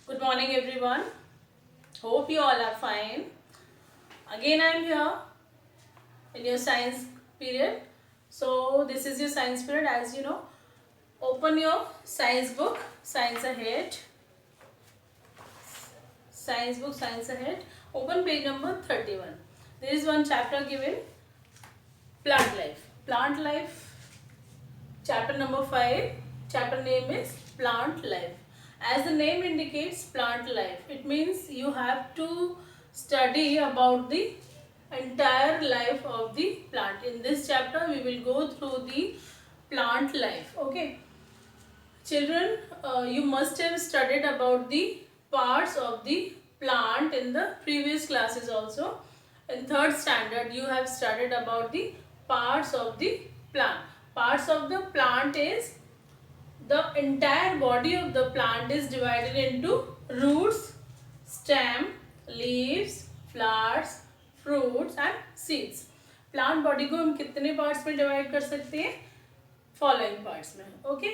Good morning, everyone. Hope you all are fine. Again, I am here in your science period. So, this is your science period. As you know, open your science book, Science Ahead. Science book, Science Ahead. Open page number 31. There is one chapter given, Plant Life. Plant Life, chapter number 5. Chapter name is Plant Life. As the name indicates, plant life, it means you have to study about the entire life of the plant. In this chapter we will go through the plant life. Okay children, you must have studied about the parts of the plant in the previous classes also. In third standard you have studied about the parts of the plant. Parts of the plant is the entire body of the plant is divided into roots, stem, leaves, flowers, fruits and seeds. Plant body को हम कितने parts में divide कर सकते हैं? Following parts में. Okay,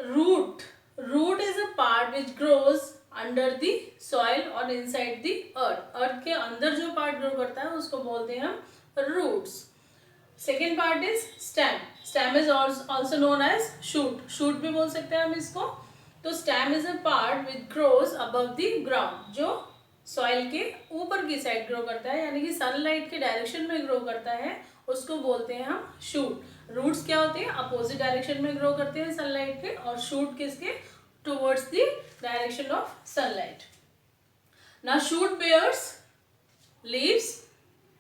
root. Root is a part which grows under the soil और inside the earth. Earth के अंदर जो पार्ट ग्रो करता है उसको बोलते हैं हम roots. Second part is stem. Stem is also known as shoot. Shoot भी बोल सकते हैं हम इसको. तो stem is a part which grows above the ground, जो सॉइल के ऊपर की साइड ग्रो करता है, यानी कि सनलाइट के डायरेक्शन में ग्रो करता है, उसको बोलते हैं हम शूट. रूट्स क्या होते हैं? अपोजिट डायरेक्शन में ग्रो करते हैं सनलाइट के, और शूट किसके? Towards the direction of sunlight. Now shoot bears leaves,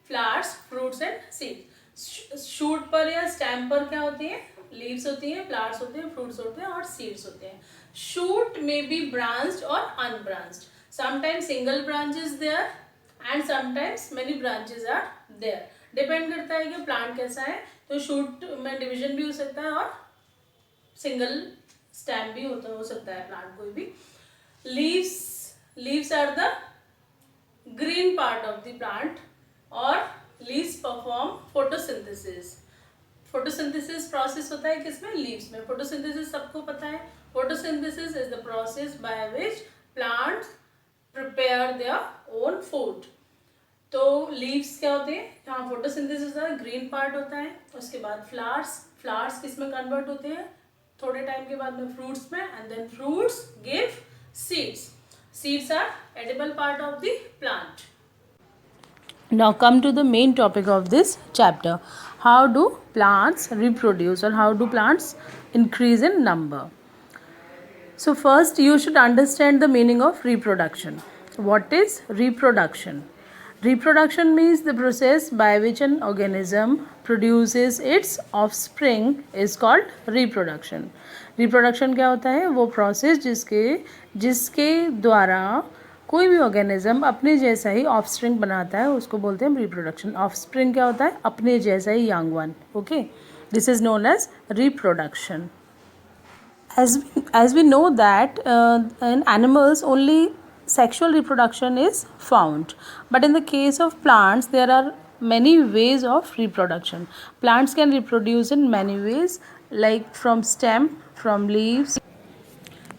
flowers, fruits and seeds. Shoot पर या स्टेम पर क्या होती है? लीव्स होती हैं, फ्लावर्स होते हैं, फ्रूट्स होते हैं और सीड्स होते हैं. शूट मे बी ब्रांच्ड और unbranched. Sometimes single branch is there and sometimes many branches are there. Depend करता है कि प्लांट कैसा है. तो शूट में डिवीजन भी हो सकता है और सिंगल स्टेम भी हो सकता है प्लांट कोई भी. Leaves are the green part of the plant, और leaves perform photosynthesis. Photosynthesis process होता है किसमें? लीव्स में. फोटोसिंथेसिस सबको पता है. Photosynthesis is the process by which plants prepare their own food. तो लीव्स क्या होते हैं? हाँ, फोटोसिंथेसिस का ग्रीन पार्ट होता है. उसके बाद फ्लावर्स किस में कन्वर्ट होते हैं? थोड़े टाइम के बाद में फ्रूट्स में, and then fruits give seeds. Seeds are edible part of the plant. Now come to the main topic of this chapter. How do plants reproduce, or how do plants increase in number? So first you should understand the meaning of reproduction. What is reproduction? Reproduction means the process by which an organism produces its offspring is called reproduction. Reproduction क्या होता है? वो process जिसके द्वारा कोई भी organism अपने जैसा ही ऑफस्प्रिंग बनाता है, उसको बोलते हैं रिप्रोडक्शन. ऑफस्प्रिंग क्या होता है? अपने जैसा ही young one. Okay, this is known as reproduction. as we know that in animals only sexual reproduction is found, but in the case of plants there are many ways of reproduction. Plants can reproduce in many ways, like from stem, from leaves,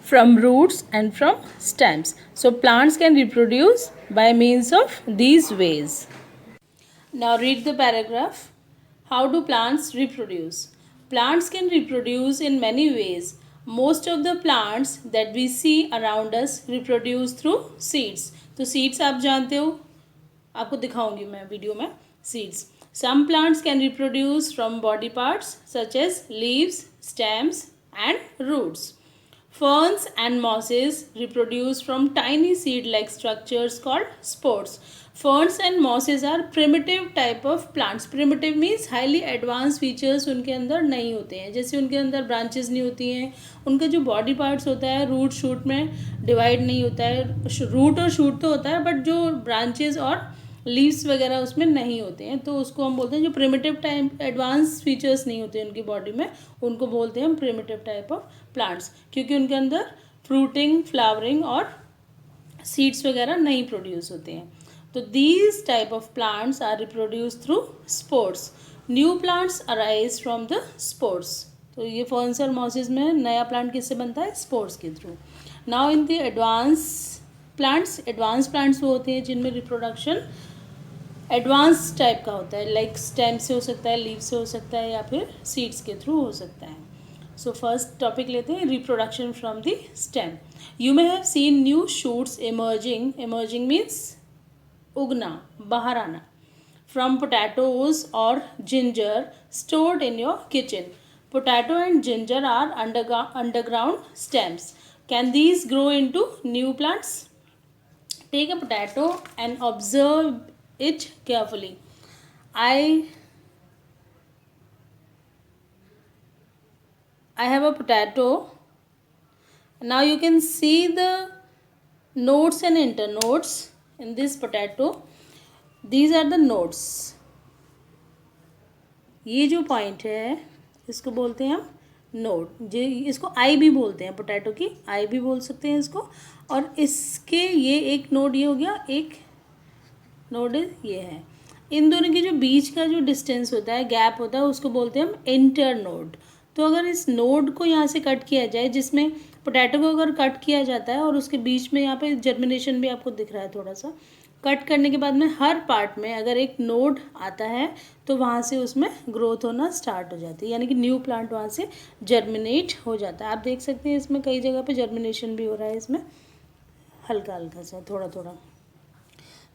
from roots and from stems. So plants can reproduce by means of these ways. Now read the paragraph. How do plants reproduce? Plants can reproduce in many ways. Most of the plants that we see around us reproduce through seeds. तो seeds आप जानते हो, आपको दिखाऊंगी मैं video में. Seeds. Some plants can reproduce from body parts such as leaves, stems and roots. Ferns and mosses reproduce from tiny seed-like structures called spores. Ferns and mosses are primitive type of plants. Primitive means highly advanced features उनके अंदर नहीं होते हैं. जैसे उनके अंदर branches नहीं होती हैं, उनका जो body parts होता है root shoot में divide नहीं होता है. root और shoot तो होता है, but जो branches और लीव्स वगैरह उसमें नहीं होते हैं, तो उसको हम बोलते हैं जो प्रिमिटिव टाइप एडवांस फीचर्स नहीं होते उनकी बॉडी में, उनको बोलते हैं हम प्रिमिटिव टाइप ऑफ प्लांट्स, क्योंकि उनके अंदर फ्रूटिंग, फ्लावरिंग और सीड्स वगैरह नहीं प्रोड्यूस होते हैं. तो these type of plants are reproduce through spores. New plants arise from the spores. तो ये फर्न्स और मॉसेस में नया प्लांट किससे बनता है? स्पोर्स के through. Now in the advance plants वो होते हैं जिनमें रिप्रोडक्शन एडवांस टाइप का होता है, लाइक स्टेम से हो सकता है, लीव से हो सकता है, या फिर सीड्स के थ्रू हो सकता है. सो फर्स्ट टॉपिक लेते हैं, reproduction from the stem. You may have seen new shoots emerging means उगना, बाहर आना, फ्रॉम पोटैटोज और ginger stored in your kitchen. Potato and ginger are underground stems. Can these grow into new plants? Take a potato and observe it carefully. I have a potato. Now you can see the nodes and internodes in this potato. These are the nodes. ये जो point है इसको बोलते हैं हम node. जो इसको आई भी बोलते हैं, पोटैटो की आई भी बोल सकते हैं इसको. और इसके ये एक नोड ये हो गया, एक नोड ये है. इन दोनों के जो बीच का जो डिस्टेंस होता है, गैप होता है, उसको बोलते हैं हम इंटर नोड. तो अगर इस नोड को यहाँ से कट किया जाए, जिसमें पोटैटो को अगर कट किया जाता है और उसके बीच में यहाँ पे जर्मिनेशन भी आपको दिख रहा है थोड़ा सा, कट करने के बाद में हर पार्ट में अगर एक नोड आता है तो वहाँ से उसमें ग्रोथ होना स्टार्ट हो जाती है, यानी कि न्यू प्लांट वहाँ से जर्मिनेट हो जाता है. आप देख सकते हैं इसमें कई जगह पे जर्मिनेशन भी हो रहा है, इसमें हल्का हल्का सा, थोड़ा थोड़ा.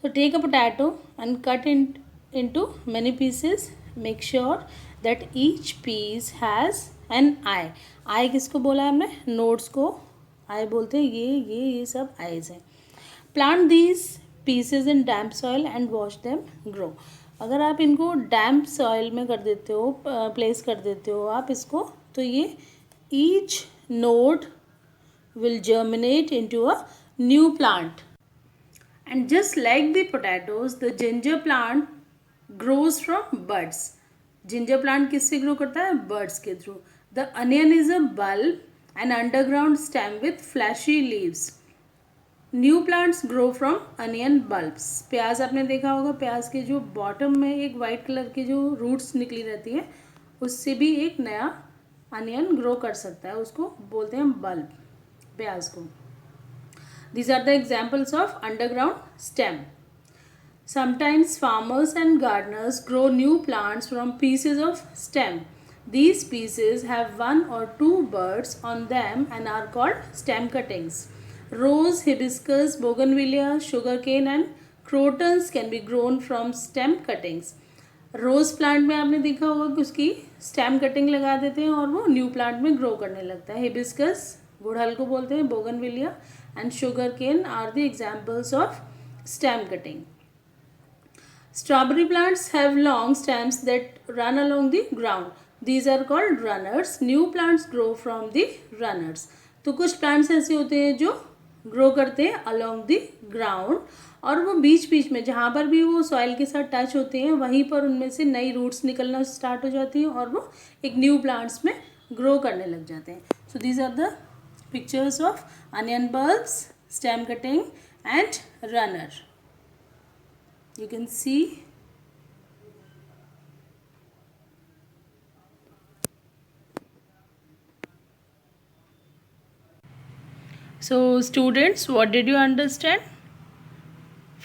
So take a potato and cut into many pieces. Make sure that each piece has an eye. Eye किसको बोला है हमने? Nodes को eye बोलते हैं. ये सब eyes हैं. Plant these pieces in damp soil and watch them grow. अगर आप इनको damp soil में कर देते हो, place कर देते हो आप इसको, तो ये each node will germinate into a new plant. And just like the potatoes, the ginger plant grows from buds. Ginger plant किससे grow करता है? Buds के through. The onion is a bulb, an underground stem with fleshy leaves. New plants grow from onion bulbs. प्याज आपने देखा होगा, प्याज के जो बॉटम में एक वाइट कलर की जो रूट्स निकली रहती है, उससे भी एक नया अनियन ग्रो कर सकता है, उसको बोलते हैं बल्ब, प्याज को. These are the examples of underground stem. Sometimes farmers and gardeners grow new plants from pieces of stem. These pieces have one or two buds on them and are called stem cuttings. Rose, hibiscus, bougainvillea, sugarcane and crotons can be grown from stem cuttings. Rose plant में आपने देखा होगा कि उसकी stem cutting लगा देते हैं और वो न्यू प्लांट में ग्रो करने लगता है. हिबिस्कस गुड़हल को बोलते हैं, bougainvillea and sugarcane are the examples of stem cutting. Strawberry plants have long stems that run along the ground. These are called runners. New plants grow from the runners. तो कुछ plants ऐसे होते हैं जो grow करते हैं along the ground, और वो बीच बीच में जहाँ पर भी वो सॉइल के साथ टच होते हैं वहीं पर उनमें से नई रूट्स निकलना स्टार्ट हो जाती हैं और वो एक न्यू प्लांट्स में ग्रो करने लग जाते हैं. So these are the pictures of onion bulbs, stem cutting and runner. You can see. So students, what did you understand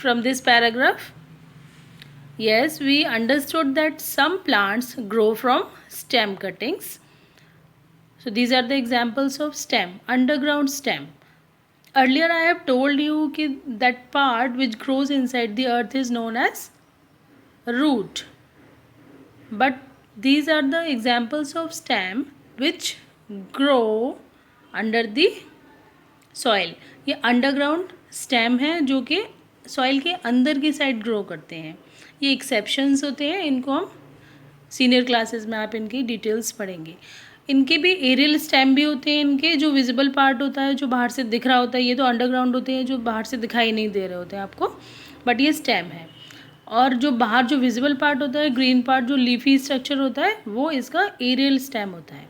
from this paragraph? Yes, we understood that some plants grow from stem cuttings. So these are the examples of stem, underground stem. Earlier I have told you that part which grows inside the earth is known as root. But these are the examples of stem which grow under the soil. ये underground stem है जो कि soil के अंदर की side grow करते हैं. ये exceptions होते हैं, इनको हम सीनियर क्लासेस में आप इनकी डिटेल्स पढ़ेंगे. इनके भी एरियल स्टेम भी होते हैं, इनके जो विजिबल पार्ट होता है जो बाहर से दिख रहा होता है, ये तो अंडरग्राउंड होते हैं जो बाहर से दिखाई नहीं दे रहे होते हैं आपको, बट ये स्टेम है. और जो बाहर जो विजिबल पार्ट होता है, ग्रीन पार्ट जो लीफी स्ट्रक्चर होता है, वो इसका एरियल स्टेम होता है.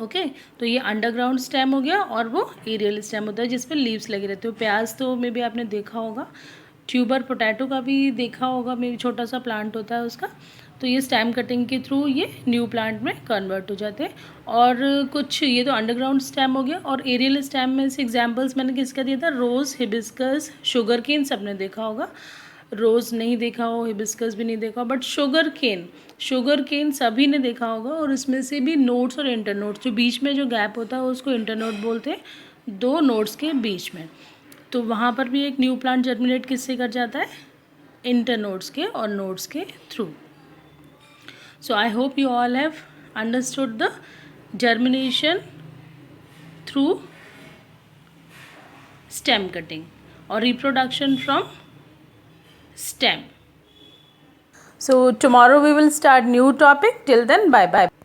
ओके, तो ये अंडरग्राउंड स्टेम हो गया और वो एरियल स्टेम होता है जिस पर लीव्स लगे रहते हो. प्याज तो मे भी आपने देखा होगा, ट्यूबर पोटैटो का भी देखा होगा, मे भी छोटा सा प्लांट होता है उसका, तो ये स्टेम कटिंग के थ्रू ये न्यू प्लांट में कन्वर्ट हो जाते हैं। और कुछ ये तो अंडरग्राउंड स्टेम हो गया। और एरियल स्टेम में से एग्जांपल्स मैंने किसका दिया था, रोज़, हिबिस्कस, शुगर केन सबने देखा होगा। रोज़ नहीं देखा हो, हिबिस्कस भी नहीं देखा हो, बट शुगर केन सभी ने देखा होगा। और इसमें से भी नोड्स और इंटरनोड्स, जो बीच में जो गैप होता है उसको इंटरनोड बोलते हैं, 2 नोड्स के बीच में। तो वहाँ पर भी एक न्यू प्लांट जर्मिनेट किससे कर जाता है, इंटरनोड्स के और नोड्स के through. So I hope you all have understood the germination through stem cutting or reproduction from stem. So tomorrow we will start new topic. Till then, bye bye.